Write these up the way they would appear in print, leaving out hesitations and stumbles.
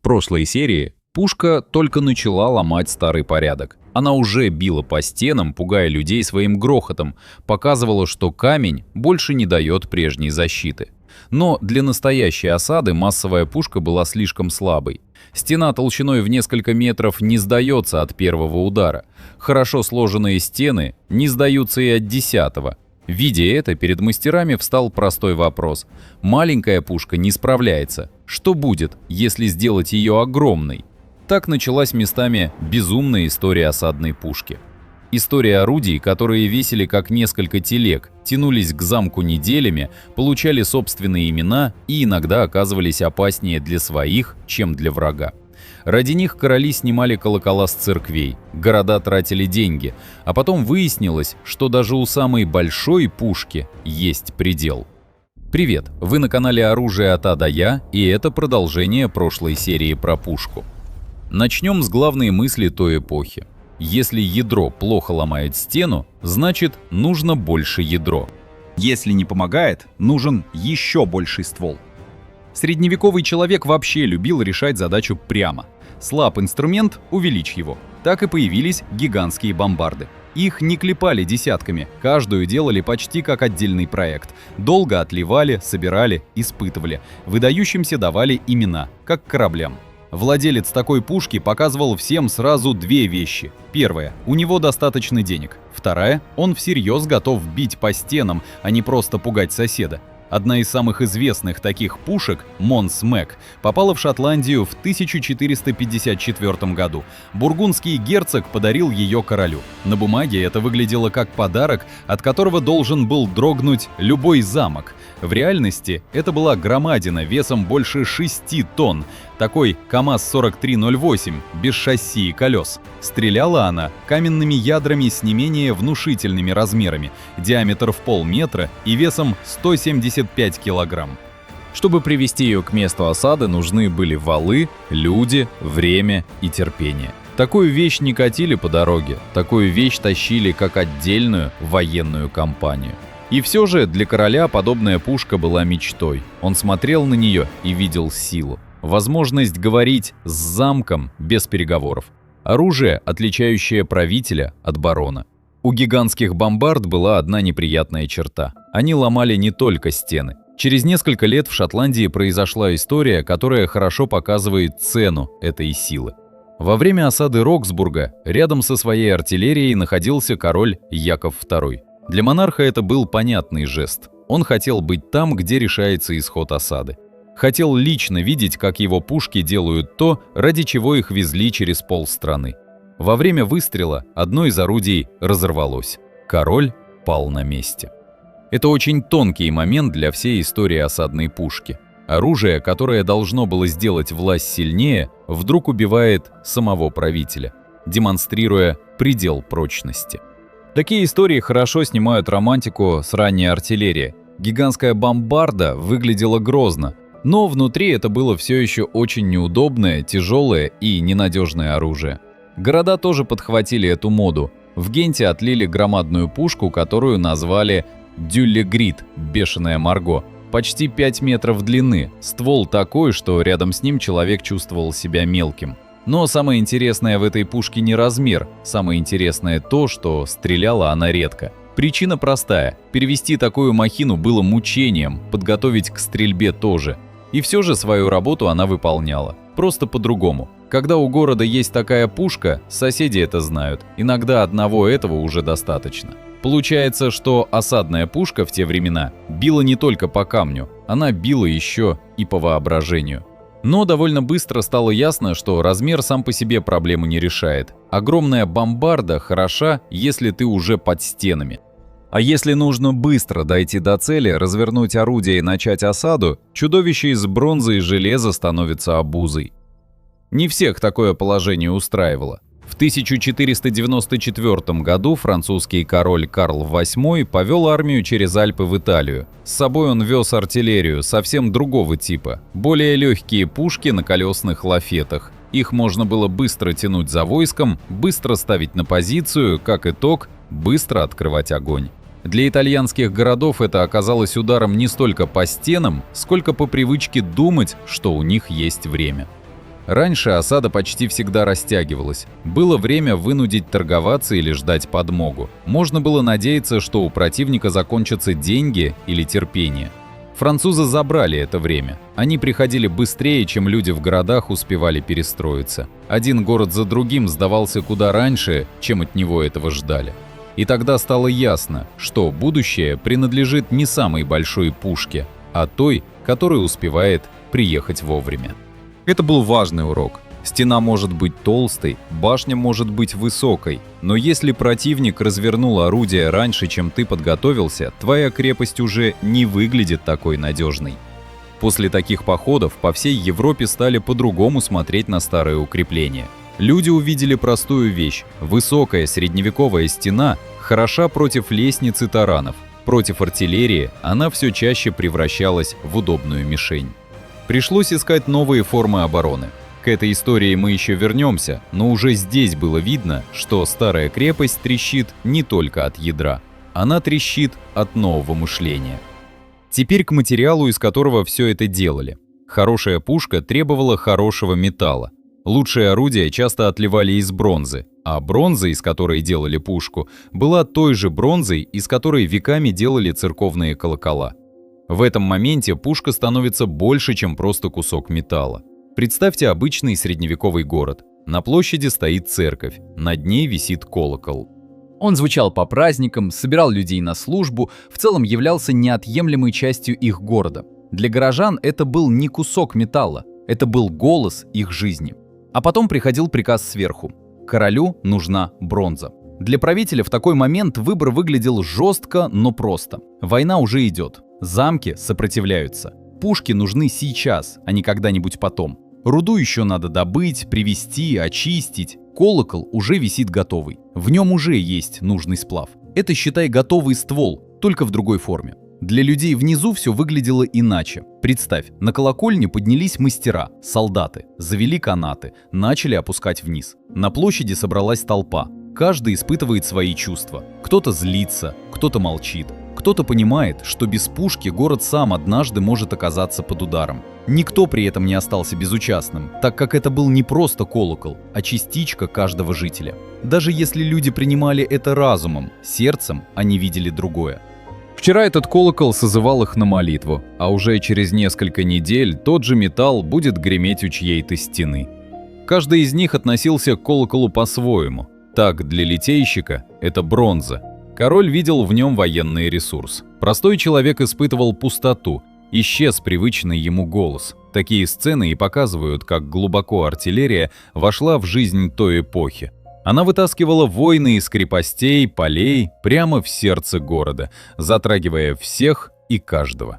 прошлой серии пушка только начала ломать старый порядок. Она уже била по стенам, пугая людей своим грохотом, показывала, что камень больше не дает прежней защиты. Но для настоящей осады массовая пушка была слишком слабой. Стена толщиной в несколько метров не сдается от первого удара. Хорошо сложенные стены не сдаются и от 10-го. Видя это, перед мастерами встал простой вопрос. Маленькая пушка не справляется. Что будет, если сделать ее огромной? Так началась местами безумная история осадной пушки. История орудий, которые весили как несколько телег, тянулись к замку неделями, получали собственные имена и иногда оказывались опаснее для своих, чем для врага. Ради них короли снимали колокола с церквей, города тратили деньги, а потом выяснилось, что даже у самой большой пушки есть предел. Привет, вы на канале Оружие от А до Я, и это продолжение прошлой серии про пушку. Начнем с главной мысли той эпохи. Если ядро плохо ломает стену, значит нужно больше ядро. Если не помогает, нужен еще больший ствол. Средневековый человек вообще любил решать задачу прямо. Слаб инструмент – увеличь его. Так и появились гигантские бомбарды. Их не клепали десятками, каждую делали почти как отдельный проект. Долго отливали, собирали, испытывали. Выдающимся давали имена, как кораблям. Владелец такой пушки показывал всем сразу две вещи. Первая – у него достаточно денег. Вторая – он всерьез готов бить по стенам, а не просто пугать соседа. Одна из самых известных таких пушек, Монс Мэг, попала в Шотландию в 1454 году. Бургундский герцог подарил ее королю. На бумаге это выглядело как подарок, от которого должен был дрогнуть любой замок. В реальности это была громадина весом больше 6 тонн, такой КАМАЗ-4308, без шасси и колес. Стреляла она каменными ядрами с не менее внушительными размерами, диаметр в полметра и весом 175 килограмм. Чтобы привести ее к месту осады, нужны были валы, люди, время и терпение. Такую вещь не катили по дороге, такую вещь тащили как отдельную военную кампанию. И все же для короля подобная пушка была мечтой. Он смотрел на нее и видел силу. Возможность говорить с замком без переговоров. Оружие, отличающее правителя от барона. У гигантских бомбард была одна неприятная черта. Они ломали не только стены. Через несколько лет в Шотландии произошла история, которая хорошо показывает цену этой силы. Во время осады Роксбурга рядом со своей артиллерией находился король Яков II. Для монарха это был понятный жест. Он хотел быть там, где решается исход осады. Хотел лично видеть, как его пушки делают то, ради чего их везли через полстраны. Во время выстрела одно из орудий разорвалось. Король пал на месте. Это очень тонкий момент для всей истории осадной пушки. Оружие, которое должно было сделать власть сильнее, вдруг убивает самого правителя, демонстрируя предел прочности. Такие истории хорошо снимают романтику с ранней артиллерии. Гигантская бомбарда выглядела грозно, но внутри это было все еще очень неудобное, тяжелое и ненадежное оружие. Города тоже подхватили эту моду. В Генте отлили громадную пушку, которую назвали «Дюллегрид» – «Бешеная Марго». Почти 5 метров длины, ствол такой, что рядом с ним человек чувствовал себя мелким. Но самое интересное в этой пушке не размер, самое интересное то, что стреляла она редко. Причина простая – перевести такую махину было мучением, подготовить к стрельбе тоже. И все же свою работу она выполняла, просто по-другому. Когда у города есть такая пушка, соседи это знают, иногда одного этого уже достаточно. Получается, что осадная пушка в те времена била не только по камню, она била еще и по воображению. Но довольно быстро стало ясно, что размер сам по себе проблему не решает. Огромная бомбарда хороша, если ты уже под стенами. А если нужно быстро дойти до цели, развернуть орудие и начать осаду, чудовище из бронзы и железа становится обузой. Не всех такое положение устраивало. В 1494 году французский король Карл VIII повел армию через Альпы в Италию. С собой он вез артиллерию совсем другого типа, более легкие пушки на колесных лафетах. Их можно было быстро тянуть за войском, быстро ставить на позицию, как итог, быстро открывать огонь. Для итальянских городов это оказалось ударом не столько по стенам, сколько по привычке думать, что у них есть время. Раньше осада почти всегда растягивалась. Было время вынудить торговаться или ждать подмогу. Можно было надеяться, что у противника закончатся деньги или терпение. Французы забрали это время. Они приходили быстрее, чем люди в городах успевали перестроиться. Один город за другим сдавался куда раньше, чем от него этого ждали. И тогда стало ясно, что будущее принадлежит не самой большой пушке, а той, которая успевает приехать вовремя. Это был важный урок. Стена может быть толстой, башня может быть высокой, но если противник развернул орудие раньше, чем ты подготовился, твоя крепость уже не выглядит такой надежной. После таких походов по всей Европе стали по-другому смотреть на старые укрепления. Люди увидели простую вещь. Высокая средневековая стена хороша против лестниц и таранов. Против артиллерии она все чаще превращалась в удобную мишень. Пришлось искать новые формы обороны. К этой истории мы еще вернемся, но уже здесь было видно, что старая крепость трещит не только от ядра. Она трещит от нового мышления. Теперь к материалу, из которого все это делали. Хорошая пушка требовала хорошего металла. Лучшие орудия часто отливали из бронзы, а бронза, из которой делали пушку, была той же бронзой, из которой веками делали церковные колокола. В этом моменте пушка становится больше, чем просто кусок металла. Представьте обычный средневековый город. На площади стоит церковь, над ней висит колокол. Он звучал по праздникам, собирал людей на службу, в целом являлся неотъемлемой частью их города. Для горожан это был не кусок металла, это был голос их жизни. А потом приходил приказ сверху. Королю нужна бронза. Для правителя в такой момент выбор выглядел жестко, но просто. Война уже идет. Замки сопротивляются. Пушки нужны сейчас, а не когда-нибудь потом. Руду еще надо добыть, привезти, очистить. Колокол уже висит готовый. В нем уже есть нужный сплав. Это, считай, готовый ствол, только в другой форме. Для людей внизу все выглядело иначе. Представь, на колокольне поднялись мастера, солдаты, завели канаты, начали опускать вниз. На площади собралась толпа. Каждый испытывает свои чувства. Кто-то злится, кто-то молчит. Кто-то понимает, что без пушки город сам однажды может оказаться под ударом. Никто при этом не остался безучастным, так как это был не просто колокол, а частичка каждого жителя. Даже если люди принимали это разумом, сердцем они видели другое. Вчера этот колокол созывал их на молитву, а уже через несколько недель тот же металл будет греметь у чьей-то стены. Каждый из них относился к колоколу по-своему. Так, для литейщика это бронза. Король видел в нем военный ресурс. Простой человек испытывал пустоту, исчез привычный ему голос. Такие сцены и показывают, как глубоко артиллерия вошла в жизнь той эпохи. Она вытаскивала войны из крепостей, полей прямо в сердце города, затрагивая всех и каждого.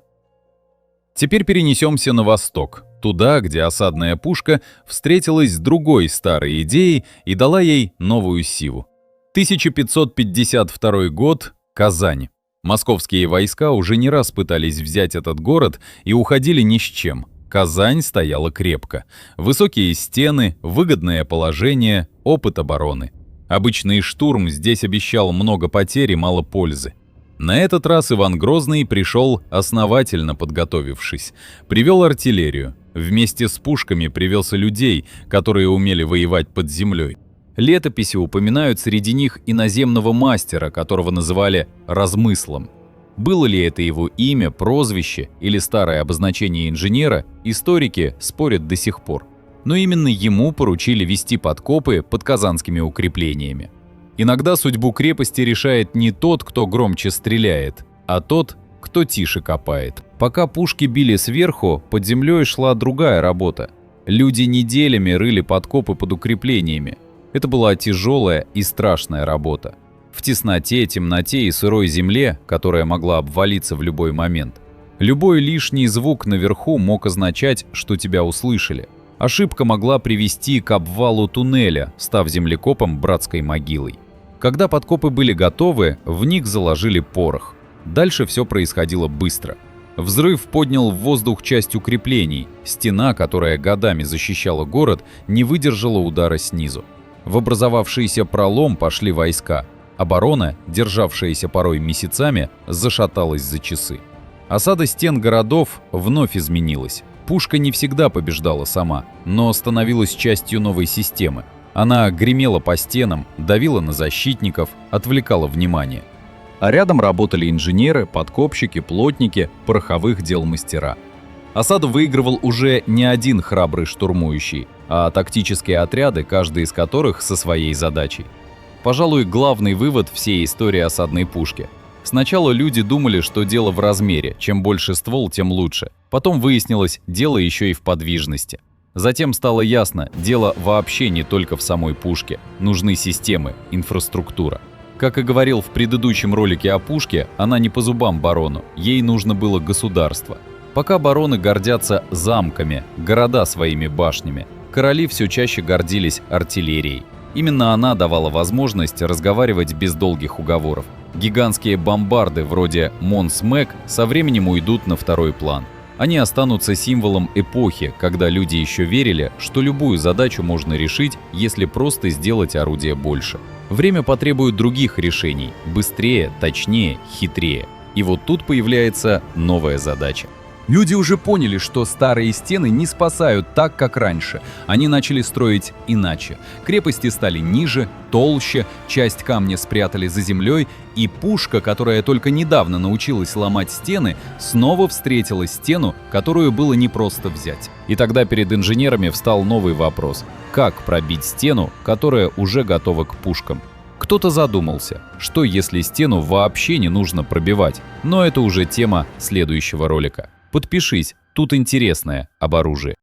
Теперь перенесемся на восток, туда, где осадная пушка встретилась с другой старой идеей и дала ей новую силу. 1552 год, Казань. Московские войска уже не раз пытались взять этот город и уходили ни с чем. Казань стояла крепко. Высокие стены, выгодное положение, опыт обороны. Обычный штурм здесь обещал много потерь и мало пользы. На этот раз Иван Грозный пришел основательно подготовившись. Привел артиллерию. Вместе с пушками привез и людей, которые умели воевать под землей. Летописи упоминают среди них иноземного мастера, которого называли «размыслом». Было ли это его имя, прозвище или старое обозначение инженера, историки спорят до сих пор. Но именно ему поручили вести подкопы под казанскими укреплениями. Иногда судьбу крепости решает не тот, кто громче стреляет, а тот, кто тише копает. Пока пушки били сверху, под землей шла другая работа. Люди неделями рыли подкопы под укреплениями. Это была тяжелая и страшная работа. В тесноте, темноте и сырой земле, которая могла обвалиться в любой момент. Любой лишний звук наверху мог означать, что тебя услышали. Ошибка могла привести к обвалу туннеля, став землекопом братской могилой. Когда подкопы были готовы, в них заложили порох. Дальше все происходило быстро. Взрыв поднял в воздух часть укреплений. Стена, которая годами защищала город, не выдержала удара снизу. В образовавшийся пролом пошли войска. Оборона, державшаяся порой месяцами, зашаталась за часы. Осада стен городов вновь изменилась. Пушка не всегда побеждала сама, но становилась частью новой системы. Она гремела по стенам, давила на защитников, отвлекала внимание. А рядом работали инженеры, подкопщики, плотники, пороховых дел мастера. Осаду выигрывал уже не один храбрый штурмующий, а тактические отряды, каждый из которых со своей задачей. Пожалуй, главный вывод всей истории осадной пушки. Сначала люди думали, что дело в размере, чем больше ствол, тем лучше. Потом выяснилось, дело еще и в подвижности. Затем стало ясно, дело вообще не только в самой пушке. Нужны системы, инфраструктура. Как и говорил в предыдущем ролике о пушке, она не по зубам барону, ей нужно было государство. Пока бароны гордятся замками, города своими башнями, короли все чаще гордились артиллерией. Именно она давала возможность разговаривать без долгих уговоров. Гигантские бомбарды вроде Монс-Мэг со временем уйдут на второй план. Они останутся символом эпохи, когда люди еще верили, что любую задачу можно решить, если просто сделать орудие больше. Время потребует других решений – быстрее, точнее, хитрее. И вот тут появляется новая задача. Люди уже поняли, что старые стены не спасают так, как раньше. Они начали строить иначе. Крепости стали ниже, толще, часть камня спрятали за землей, и пушка, которая только недавно научилась ломать стены, снова встретила стену, которую было непросто взять. И тогда перед инженерами встал новый вопрос – как пробить стену, которая уже готова к пушкам? Кто-то задумался, что если стену вообще не нужно пробивать, но это уже тема следующего ролика. Подпишись, тут интересное об оружии.